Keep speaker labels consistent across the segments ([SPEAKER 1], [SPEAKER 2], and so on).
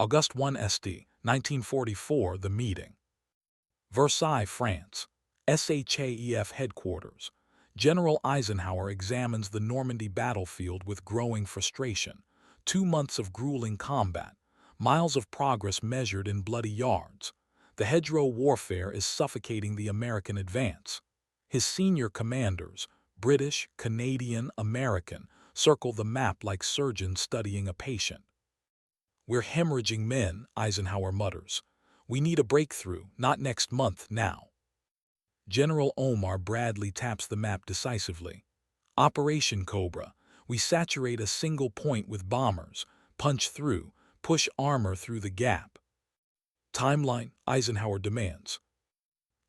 [SPEAKER 1] August 1 SD, 1944, the meeting. Versailles, France. SHAEF headquarters. General Eisenhower examines the Normandy battlefield with growing frustration. 2 months of grueling combat. Miles of progress measured in bloody yards. The hedgerow warfare is suffocating the American advance. His senior commanders, British, Canadian, American, circle the map like surgeons studying a patient. "We're hemorrhaging men," Eisenhower mutters. "We need a breakthrough, not next month, now." General Omar Bradley taps the map decisively. "Operation Cobra. We saturate a single point with bombers, punch through, push armor through the gap." "Timeline," Eisenhower demands.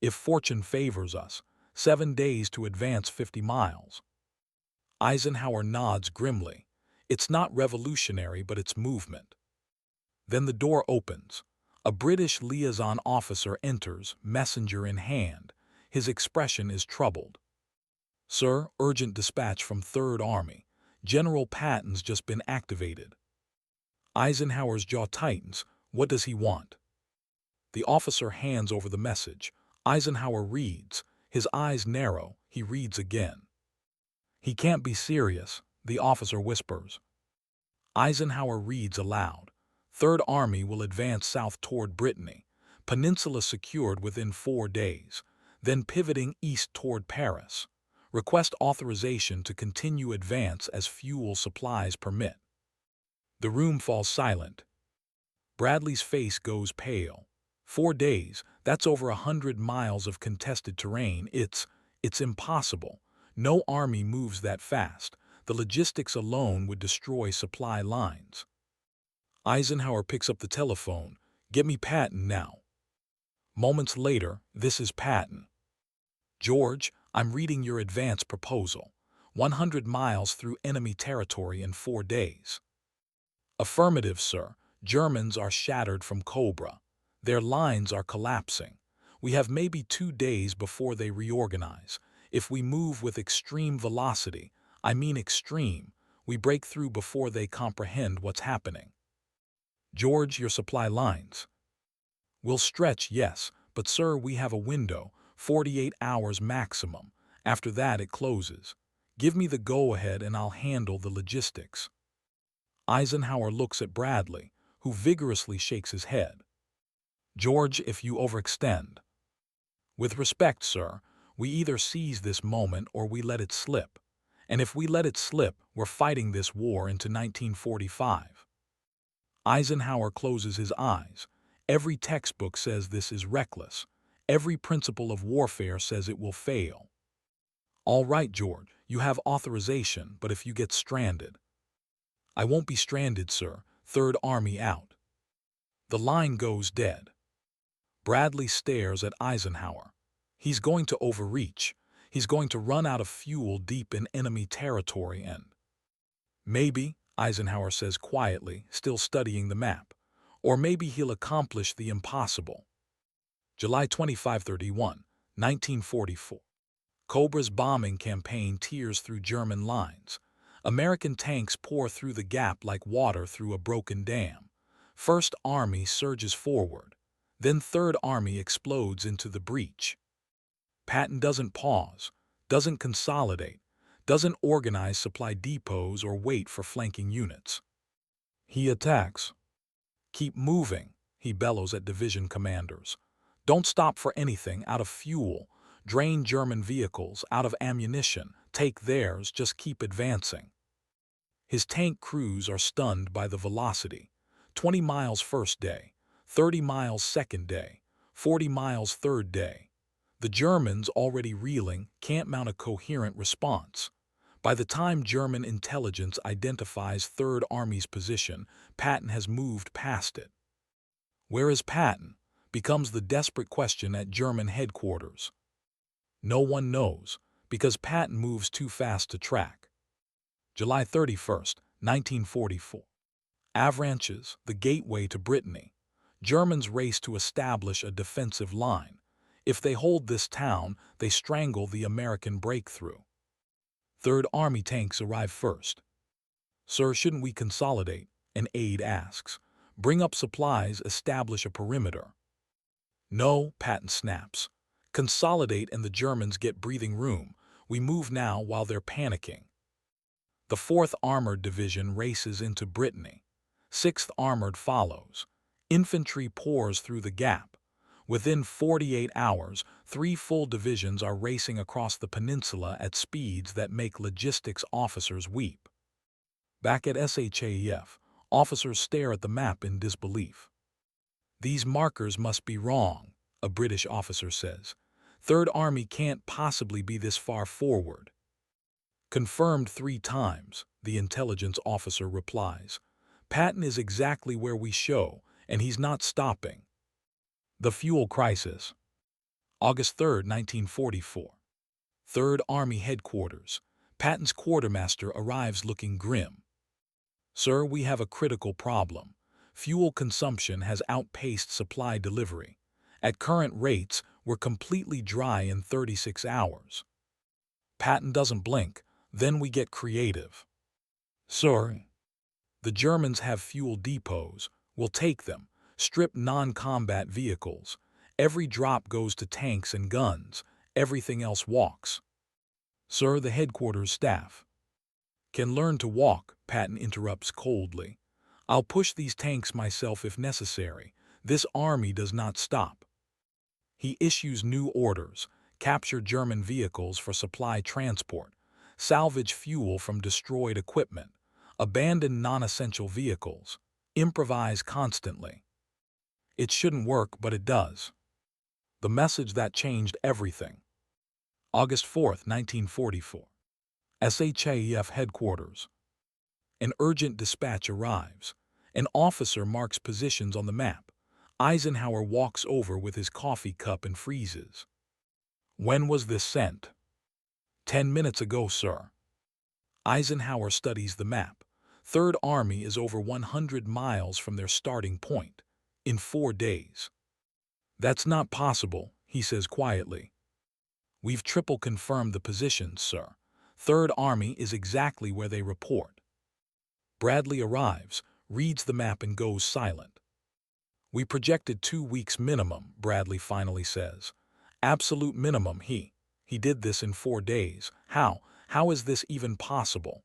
[SPEAKER 1] "If fortune favors us, 7 days to advance 50 miles. Eisenhower nods grimly. It's not revolutionary, but it's movement. Then the door opens. A British liaison officer enters, messenger in hand. His expression is troubled. "Sir, urgent dispatch from 3rd Army. General Patton's just been activated." Eisenhower's jaw tightens. What does he want? The officer hands over the message. Eisenhower reads. His eyes narrow. He reads again. "He can't be serious," the officer whispers. Eisenhower reads aloud. 3rd Army will advance south toward Brittany. Peninsula secured within 4 days. Then pivoting east toward Paris. Request authorization to continue advance as fuel supplies permit. The room falls silent. Bradley's face goes pale. 4 days, that's over 100 miles of contested terrain. It's impossible. No army moves that fast. The logistics alone would destroy supply lines. Eisenhower picks up the telephone. "Get me Patton now." Moments later, this is Patton. "George, I'm reading your advance proposal. 100 miles through enemy territory in 4 days. "Affirmative, sir. Germans are shattered from Cobra. Their lines are collapsing. We have maybe 2 days before they reorganize. If we move with extreme velocity, I mean extreme, we break through before they comprehend what's happening." "George, your supply lines." "Will stretch, yes, but sir, we have a window, 48 hours maximum. After that it closes. Give me the go-ahead and I'll handle the logistics." Eisenhower looks at Bradley, who vigorously shakes his head. "George, if you overextend." "With respect, sir, we either seize this moment or we let it slip. And if we let it slip, we're fighting this war into 1945. Eisenhower closes his eyes. Every textbook says this is reckless. Every principle of warfare says it will fail. "All right, George, you have authorization, but if you get stranded." "I won't be stranded, sir. 3rd Army out." The line goes dead. Bradley stares at Eisenhower. He's going to overreach. He's going to run out of fuel deep in enemy territory and... "Maybe," Eisenhower says quietly, still studying the map. "Or maybe he'll accomplish the impossible." July 25-31, 1944. Cobra's bombing campaign tears through German lines. American tanks pour through the gap like water through a broken dam. 1st Army surges forward. Then 3rd Army explodes into the breach. Patton doesn't pause, doesn't consolidate, doesn't organize supply depots or wait for flanking units. He attacks. "Keep moving," he bellows at division commanders. "Don't stop for anything. Out of fuel. Drain German vehicles, out of ammunition. Take theirs, just keep advancing." His tank crews are stunned by the velocity. 20 miles first day, 30 miles second day, 40 miles third day. The Germans, already reeling, can't mount a coherent response. By the time German intelligence identifies 3rd Army's position, Patton has moved past it. Where is Patton? Becomes the desperate question at German headquarters. No one knows, because Patton moves too fast to track. July 31st, 1944. Avranches, the gateway to Brittany. Germans race to establish a defensive line. If they hold this town, they strangle the American breakthrough. 3rd Army tanks arrive first. "Sir, shouldn't we consolidate?" an aide asks. Bring up supplies, establish a perimeter. No, Patton snaps. Consolidate and the Germans get breathing room. We move now while they're panicking. The 4th Armored Division races into Brittany. 6th Armored follows. Infantry pours through the gap. Within 48 hours, 3 full divisions are racing across the peninsula at speeds that make logistics officers weep. Back at SHAEF, officers stare at the map in disbelief. "These markers must be wrong," a British officer says. "Third Army can't possibly be this far forward." "Confirmed 3 times," the intelligence officer replies. "Patton is exactly where we show, and he's not stopping." The fuel crisis. August 3, 1944. 3rd Army Headquarters. Patton's quartermaster arrives looking grim. "Sir, we have a critical problem. Fuel consumption has outpaced supply delivery. At current rates, we're completely dry in 36 hours. Patton doesn't blink. Then we get creative. "Sir, the Germans have fuel depots. We'll take them. Strip non-combat vehicles. Every drop goes to tanks and guns. Everything else walks." "Sir, the headquarters staff can learn to walk," Patton interrupts coldly. "I'll push these tanks myself if necessary. This army does not stop." He issues new orders: capture German vehicles for supply transport, salvage fuel from destroyed equipment, abandon non-essential vehicles, improvise constantly. It shouldn't work, but it does. The message that changed everything. August 4, 1944. SHAEF Headquarters. An urgent dispatch arrives. An officer marks positions on the map. Eisenhower walks over with his coffee cup and freezes. "When was this sent?" "10 minutes ago, sir." Eisenhower studies the map. 3rd Army is over 100 miles from their starting point. In 4 days. "That's not possible," he says quietly. "We've triple confirmed the positions, sir. 3rd Army is exactly where they report." Bradley arrives, reads the map and goes silent. "We projected 2 weeks minimum," Bradley finally says. "Absolute minimum. He did this in 4 days. How is this even possible?"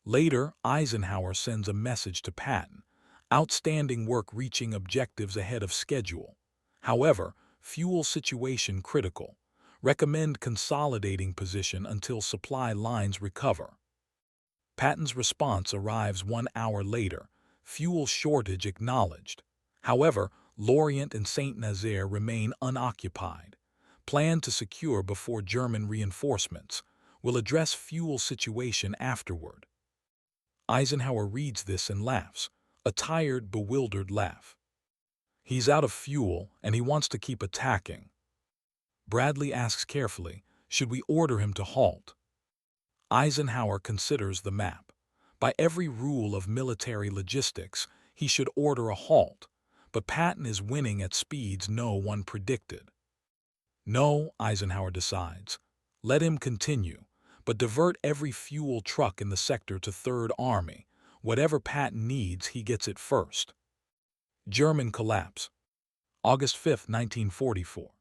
[SPEAKER 1] Later, Eisenhower sends a message to Patton. "Outstanding work reaching objectives ahead of schedule. However, fuel situation critical. Recommend consolidating position until supply lines recover." Patton's response arrives 1 hour later. Fuel shortage acknowledged. However, Lorient and Saint-Nazaire remain unoccupied. Plan to secure before German reinforcements. Will address fuel situation afterward. Eisenhower reads this and laughs, a tired, bewildered laugh. He's out of fuel, and he wants to keep attacking. Bradley asks carefully, "Should we order him to halt?" Eisenhower considers the map. By every rule of military logistics, he should order a halt, but Patton is winning at speeds no one predicted. "No," Eisenhower decides. "Let him continue, but divert every fuel truck in the sector to 3rd Army. Whatever Patton needs, he gets it first." German collapse. August 5, 1944.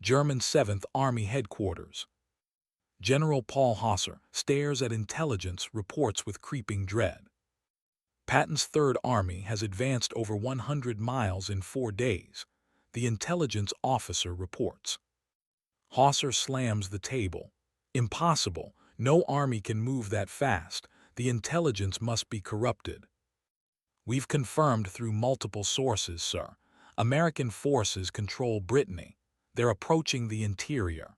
[SPEAKER 1] German 7th Army Headquarters. General Paul Hosser stares at intelligence reports with creeping dread. Patton's 3rd Army has advanced over 100 miles in 4 days, the intelligence officer reports. Hosser slams the table. "Impossible. No army can move that fast. The intelligence must be corrupted." "We've confirmed through multiple sources, sir. American forces control Brittany. They're approaching the interior."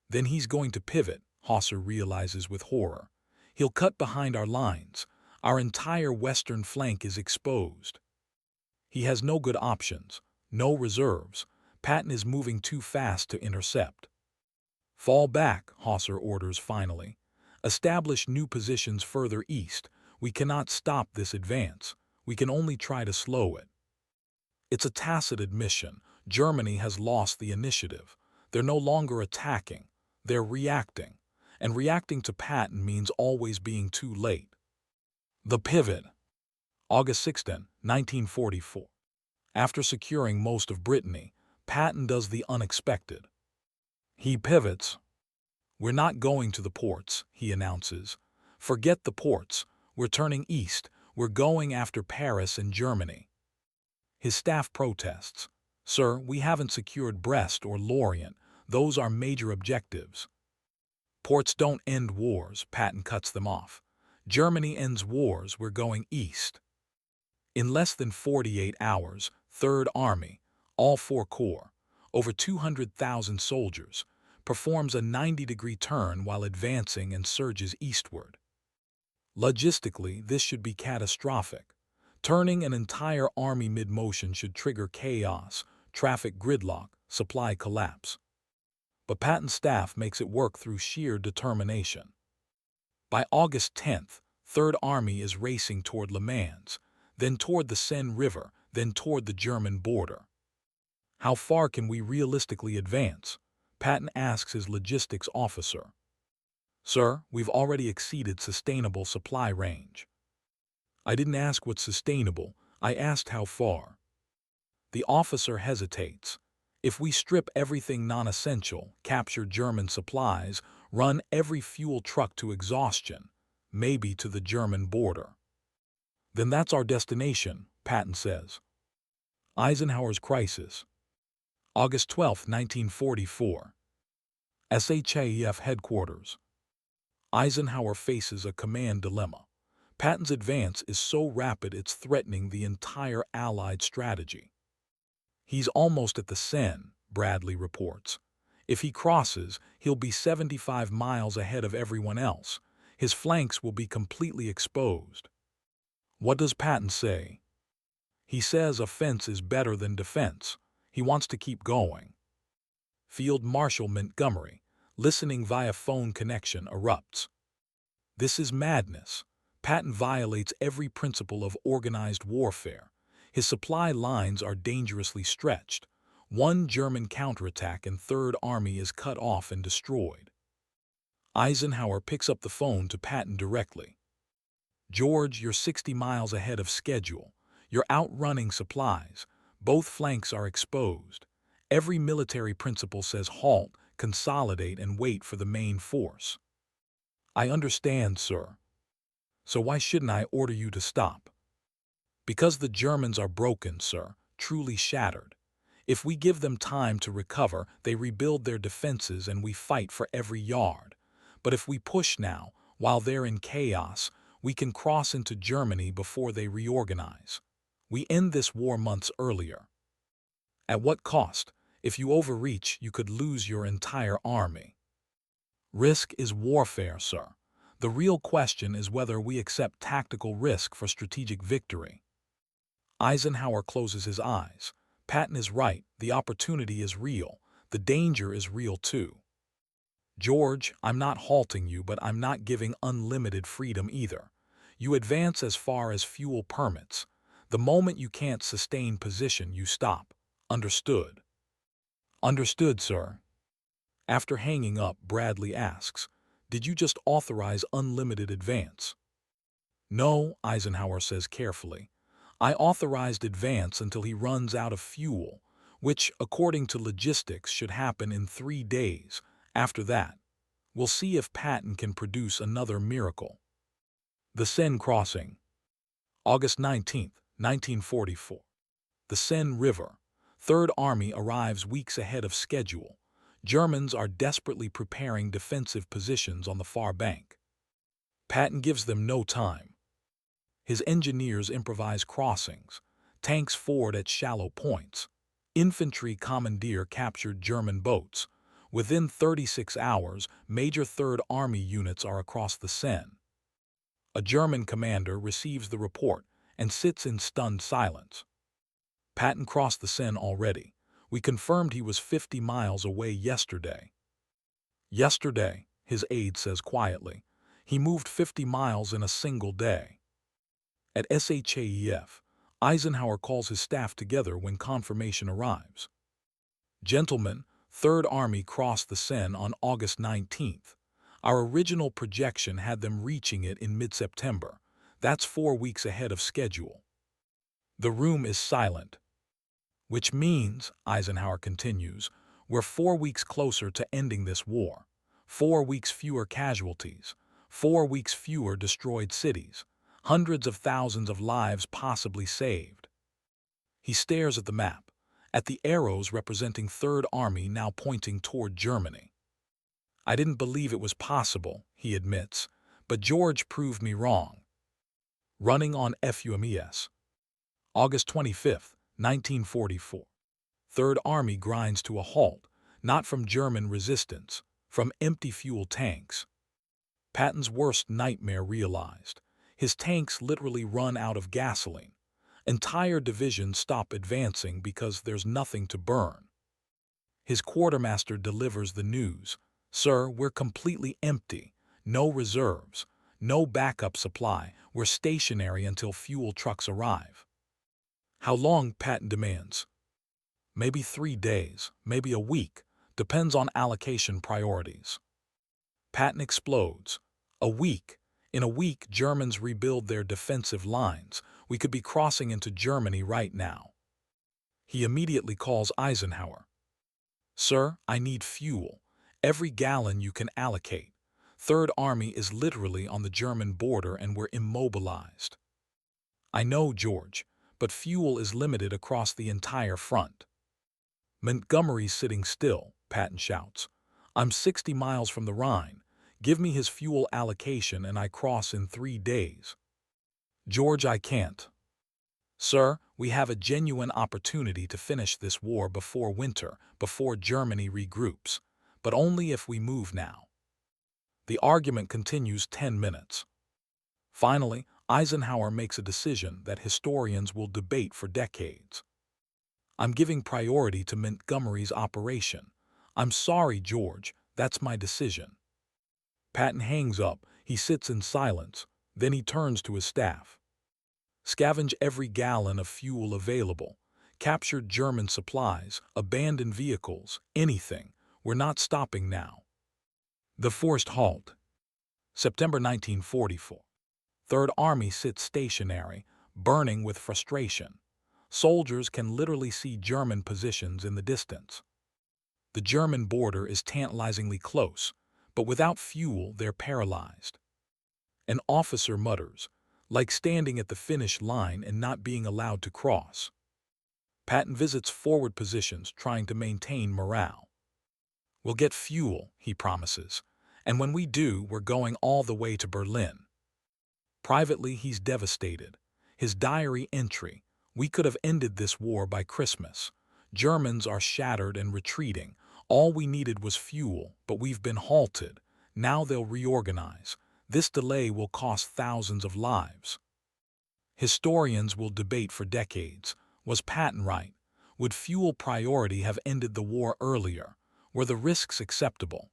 [SPEAKER 1] "Then he's going to pivot," Hosser realizes with horror. "He'll cut behind our lines. Our entire western flank is exposed." He has no good options, no reserves. Patton is moving too fast to intercept. "Fall back," Hosser orders finally. "Establish new positions further east. We cannot stop this advance. We can only try to slow it." It's a tacit admission. Germany has lost the initiative. They're no longer attacking. They're reacting. And reacting to Patton means always being too late. The pivot. August 16, 1944. After securing most of Brittany, Patton does the unexpected. He pivots. "We're not going to the ports," he announces. "Forget the ports. We're turning east. We're going after Paris and Germany." His staff protests. "Sir, we haven't secured Brest or Lorient. Those are major objectives." "Ports don't end wars," Patton cuts them off. "Germany ends wars. We're going east." In less than 48 hours, Third Army, all four corps, over 200,000 soldiers, performs a 90-degree turn while advancing and surges eastward. Logistically, this should be catastrophic. Turning an entire army mid-motion should trigger chaos, traffic gridlock, supply collapse. But Patton's staff makes it work through sheer determination. By August 10th, Third Army is racing toward Le Mans, then toward the Seine River, then toward the German border. "How far can we realistically advance?" Patton asks his logistics officer. "Sir, we've already exceeded sustainable supply range." "I didn't ask what's sustainable, I asked how far." The officer hesitates. "If we strip everything non-essential, capture German supplies, run every fuel truck to exhaustion, maybe to the German border." "Then that's our destination," Patton says. Eisenhower's crisis. August 12, 1944. SHAEF headquarters. Eisenhower faces a command dilemma. Patton's advance is so rapid it's threatening the entire Allied strategy. "He's almost at the Seine," Bradley reports. "If he crosses, he'll be 75 miles ahead of everyone else. His flanks will be completely exposed." What does Patton say? He says offense is better than defense. He wants to keep going. Field Marshal Montgomery, listening via phone connection, erupts. "This is madness. Patton violates every principle of organized warfare. His supply lines are dangerously stretched. One German counterattack and Third Army is cut off and destroyed." Eisenhower picks up the phone to Patton directly. "George, you're 60 miles ahead of schedule. You're outrunning supplies. Both flanks are exposed. Every military principle says halt, consolidate, and wait for the main force." "I understand, sir. So why shouldn't I order you to stop?" "Because the Germans are broken, sir, truly shattered. If we give them time to recover, they rebuild their defenses and we fight for every yard. But if we push now, while they're in chaos, we can cross into Germany before they reorganize. We end this war months earlier." "At what cost? If you overreach, you could lose your entire army." "Risk is warfare, sir. The real question is whether we accept tactical risk for strategic victory." Eisenhower closes his eyes. Patton is right. The opportunity is real. The danger is real too. "George, I'm not halting you, but I'm not giving unlimited freedom either. You advance as far as fuel permits. The moment you can't sustain position, you stop. Understood?" "Understood, sir." After hanging up, Bradley asks, "Did you just authorize unlimited advance?" "No," Eisenhower says carefully. "I authorized advance until he runs out of fuel, which, according to logistics, should happen in 3 days. After that, we'll see if Patton can produce another miracle." The Seine crossing. August 19, 1944. The Seine River. Third Army arrives weeks ahead of schedule. Germans are desperately preparing defensive positions on the far bank. Patton gives them no time. His engineers improvise crossings. Tanks ford at shallow points. Infantry commandeer captured German boats. Within 36 hours, major Third Army units are across the Seine. A German commander receives the report and sits in stunned silence. "Patton crossed the Seine already. We confirmed he was 50 miles away yesterday." "Yesterday," his aide says quietly. "He moved 50 miles in a single day." At SHAEF, Eisenhower calls his staff together when confirmation arrives. "Gentlemen, Third Army crossed the Seine on August 19th. Our original projection had them reaching it in mid-September. That's 4 weeks ahead of schedule. The room is silent. Which means, Eisenhower continues, we're 4 weeks closer to ending this war. 4 weeks fewer casualties. 4 weeks fewer destroyed cities. Hundreds of thousands of lives possibly saved. He stares at the map, at the arrows representing Third Army now pointing toward Germany. I didn't believe it was possible, he admits, but George proved me wrong. Running on FUMES. August 25, 1944. Third Army grinds to a halt, not from German resistance, from empty fuel tanks. Patton's worst nightmare realized. His tanks literally run out of gasoline. Entire divisions stop advancing because there's nothing to burn. His quartermaster delivers the news. Sir, we're completely empty. No reserves. No backup supply. We're stationary until fuel trucks arrive. How long, Patton demands. Maybe 3 days, maybe a week. Depends on allocation priorities. Patton explodes. A week. In a week, Germans rebuild their defensive lines. We could be crossing into Germany right now. He immediately calls Eisenhower. Sir, I need fuel. Every gallon you can allocate. Third Army is literally on the German border and we're immobilized. I know, George, but fuel is limited across the entire front. Montgomery's sitting still, Patton shouts. I'm 60 miles from the Rhine. Give me his fuel allocation and I cross in 3 days. George, I can't. Sir, we have a genuine opportunity to finish this war before winter, before Germany regroups, but only if we move now. The argument continues 10 minutes. Finally, Eisenhower makes a decision that historians will debate for decades. I'm giving priority to Montgomery's operation. I'm sorry, George, that's my decision. Patton hangs up, he sits in silence, then he turns to his staff. Scavenge every gallon of fuel available. Captured German supplies, abandoned vehicles, anything. We're not stopping now. The forced halt. September 1944. Third Army sits stationary, burning with frustration. Soldiers can literally see German positions in the distance. The German border is tantalizingly close, but without fuel they're paralyzed. An officer mutters, like standing at the finish line and not being allowed to cross. Patton visits forward positions trying to maintain morale. We'll get fuel, he promises, and when we do, we're going all the way to Berlin. Privately, he's devastated. His diary entry, we could have ended this war by Christmas. Germans are shattered and retreating. All we needed was fuel, but we've been halted. Now they'll reorganize. This delay will cost thousands of lives. Historians will debate for decades. Was Patton right? Would fuel priority have ended the war earlier? Were the risks acceptable?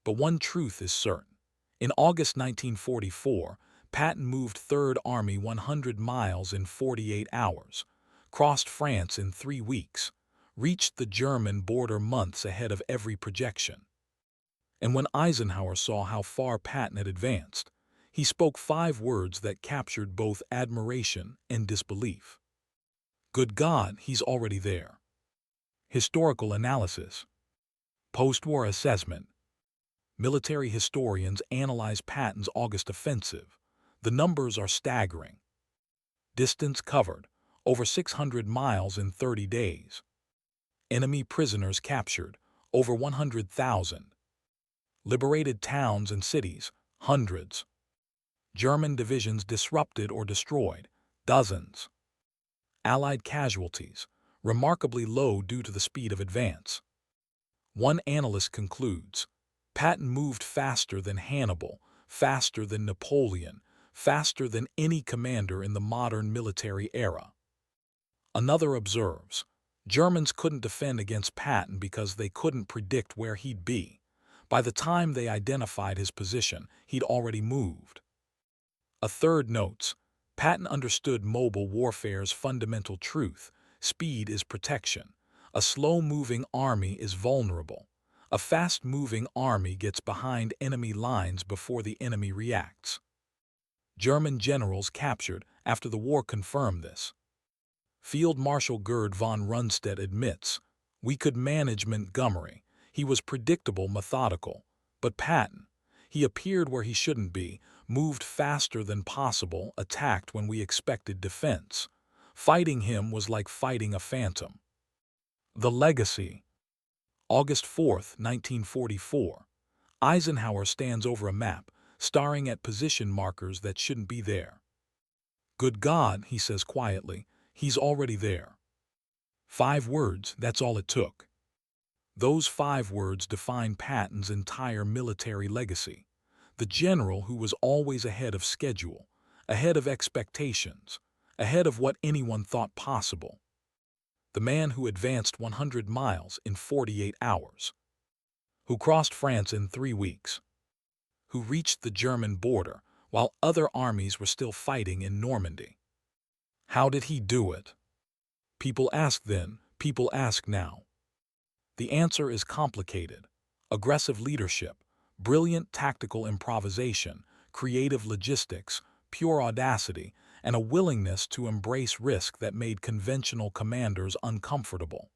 [SPEAKER 1] But one truth is certain. In August 1944, Patton moved Third Army 100 miles in 48 hours, crossed France in 3 weeks, reached the German border months ahead of every projection. And when Eisenhower saw how far Patton had advanced, he spoke 5 words that captured both admiration and disbelief. Good God, he's already there. Historical analysis. Post-war assessment. Military historians analyze Patton's August offensive. The numbers are staggering. Distance covered, over 600 miles in 30 days. Enemy prisoners captured, over 100,000. Liberated towns and cities, hundreds. German divisions disrupted or destroyed, dozens. Allied casualties, remarkably low due to the speed of advance. One analyst concludes, Patton moved faster than Hannibal, faster than Napoleon, faster than any commander in the modern military era. Another observes, Germans couldn't defend against Patton because they couldn't predict where he'd be. By the time they identified his position, he'd already moved. A third notes, Patton understood mobile warfare's fundamental truth. Speed is protection. A slow-moving army is vulnerable. A fast-moving army gets behind enemy lines before the enemy reacts. German generals captured after the war confirmed this. Field Marshal Gerd von Rundstedt admits, "We could manage Montgomery. He was predictable, methodical. But Patton, he appeared where he shouldn't be, moved faster than possible, attacked when we expected defense. Fighting him was like fighting a phantom." The legacy. August 4, 1944. Eisenhower stands over a map, staring at position markers that shouldn't be there. "Good God," he says quietly, "he's already there." 5 words, that's all it took. Those 5 words define Patton's entire military legacy. The general who was always ahead of schedule, ahead of expectations, ahead of what anyone thought possible. The man who advanced 100 miles in 48 hours. Who crossed France in 3 weeks. Who reached the German border while other armies were still fighting in Normandy. How did he do it? People asked then, people ask now. The answer is complicated. Aggressive leadership, brilliant tactical improvisation, creative logistics, pure audacity, and a willingness to embrace risk that made conventional commanders uncomfortable.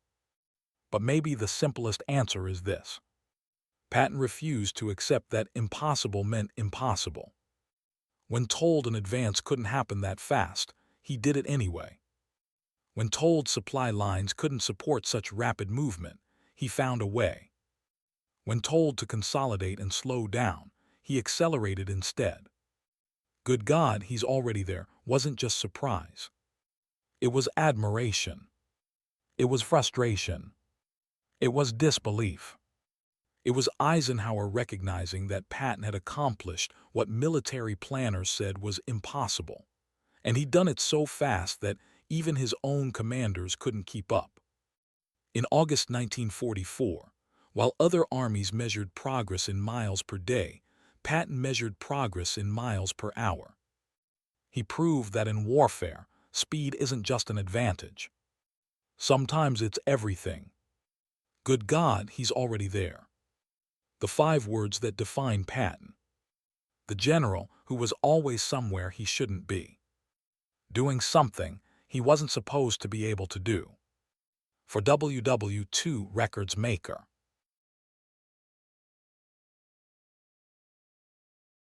[SPEAKER 1] But maybe the simplest answer is this. Patton refused to accept that impossible meant impossible. When told an advance couldn't happen that fast, he did it anyway. When told supply lines couldn't support such rapid movement, he found a way. When told to consolidate and slow down, he accelerated instead. "Good God, he's already there," wasn't just surprise. It was admiration. It was frustration. It was disbelief. It was Eisenhower recognizing that Patton had accomplished what military planners said was impossible. And he'd done it so fast that even his own commanders couldn't keep up. In August 1944, while other armies measured progress in miles per day, Patton measured progress in miles per hour. He proved that in warfare, speed isn't just an advantage. Sometimes it's everything. Good God, he's already there. The 5 words that define Patton. The general who was always somewhere he shouldn't be. Doing something he wasn't supposed to be able to do. For WW2 records maker.